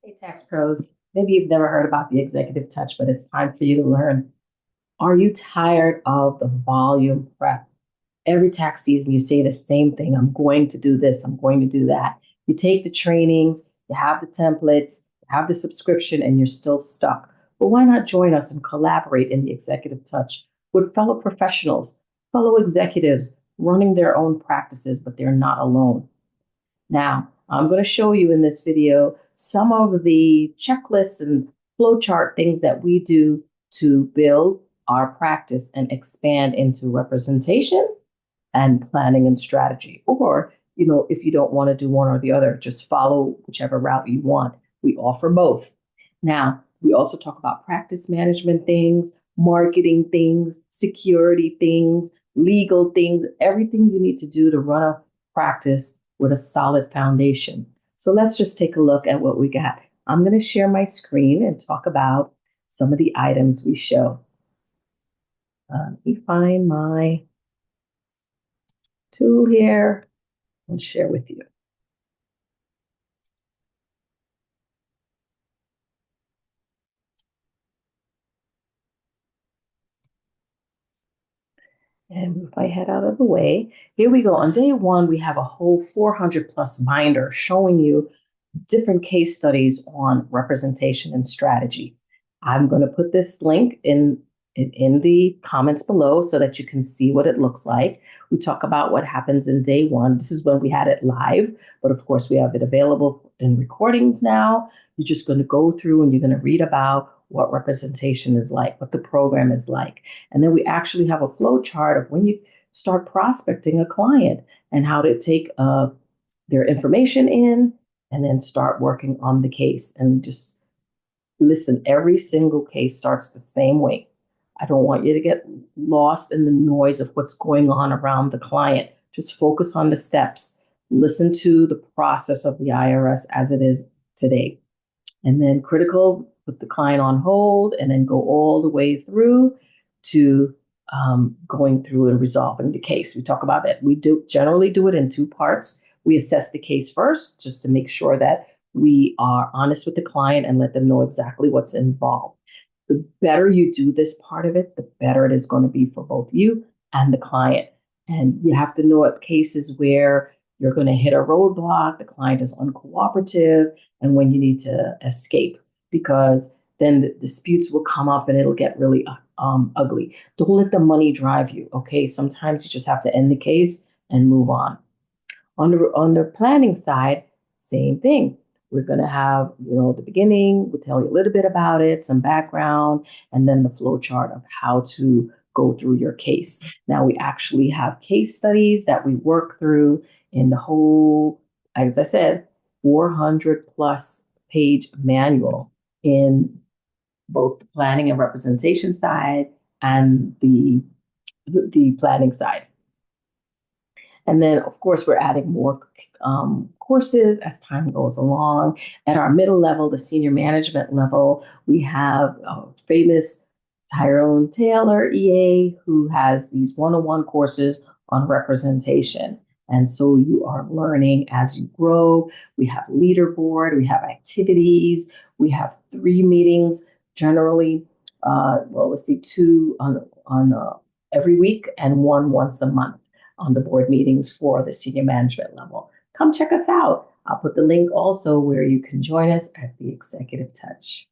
Hey, tax pros, maybe you've never heard about the executive touch, but it's time for you to learn. Are you tired of the volume prep? Every tax season, you say the same thing. I'm going to do this, I'm going to do that. You take the trainings, you have the templates, you have the subscription, and you're still stuck. But why not join us and collaborate in the executive touch with fellow professionals, fellow executives running their own practices, but they're not alone? Now, I'm going to show you in this video some of the checklists and flowchart things that we do to build our practice and expand into representation and planning and strategy. Or, if you don't want to do one or the other, just follow whichever route you want. We offer both. Now, we also talk about practice management things, marketing things, security things, legal things, everything you need to do to run a practice with a solid foundation. So let's just take a look at what we got. I'm going to share my screen and talk about some of the items we show. Let me find my tool here and share with you. And if I head out of the way, here we go. On day one, we have a whole 400 plus binder showing you different case studies on representation and strategy. I'm going to put this link in the comments below so that you can see what it looks like. We talk about what happens in day one. This is when we had it live, but of course we have it available in recordings now. You're just going to go through and you're going to read about what representation is like, what the program is like. And then we actually have a flow chart of when you start prospecting a client and how to take their information in and then start working on the case. And just listen, every single case starts the same way. I don't want you to get lost in the noise of what's going on around the client. Just focus on the steps. Listen to the process of the IRS as it is today. And then critical, put the client on hold and then go all the way through to going through and resolving the case. We talk about that. We do generally do it in two parts. We assess the case first just to make sure that we are honest with the client and let them know exactly what's involved. The better you do this part of it, the better it is going to be for both you and the client. And you have to know at cases where you're going to hit a roadblock, the client is uncooperative, and when you need to escape, because then the disputes will come up and it'll get really ugly. Don't let the money drive you. Okay, sometimes you just have to end the case and move on. On the planning side, same thing. We're going to have, the beginning, we'll tell you a little bit about it, some background, and then the flow chart of how to go through your case. Now we actually have case studies that we work through in the whole, as I said, 400 plus page manual in both the planning and representation side and the planning side. And then, of course, we're adding more courses as time goes along. At our middle level, the senior management level, we have famous Tyrone Taylor, EA, who has these one-on-one courses on representation. And so you are learning as you grow. We have leaderboard, we have activities, we have 3 meetings generally. Let's see, 2 on every week and 1 once a month on the board meetings for the senior management level. Come check us out. I'll put the link also where you can join us at the Executive Touch.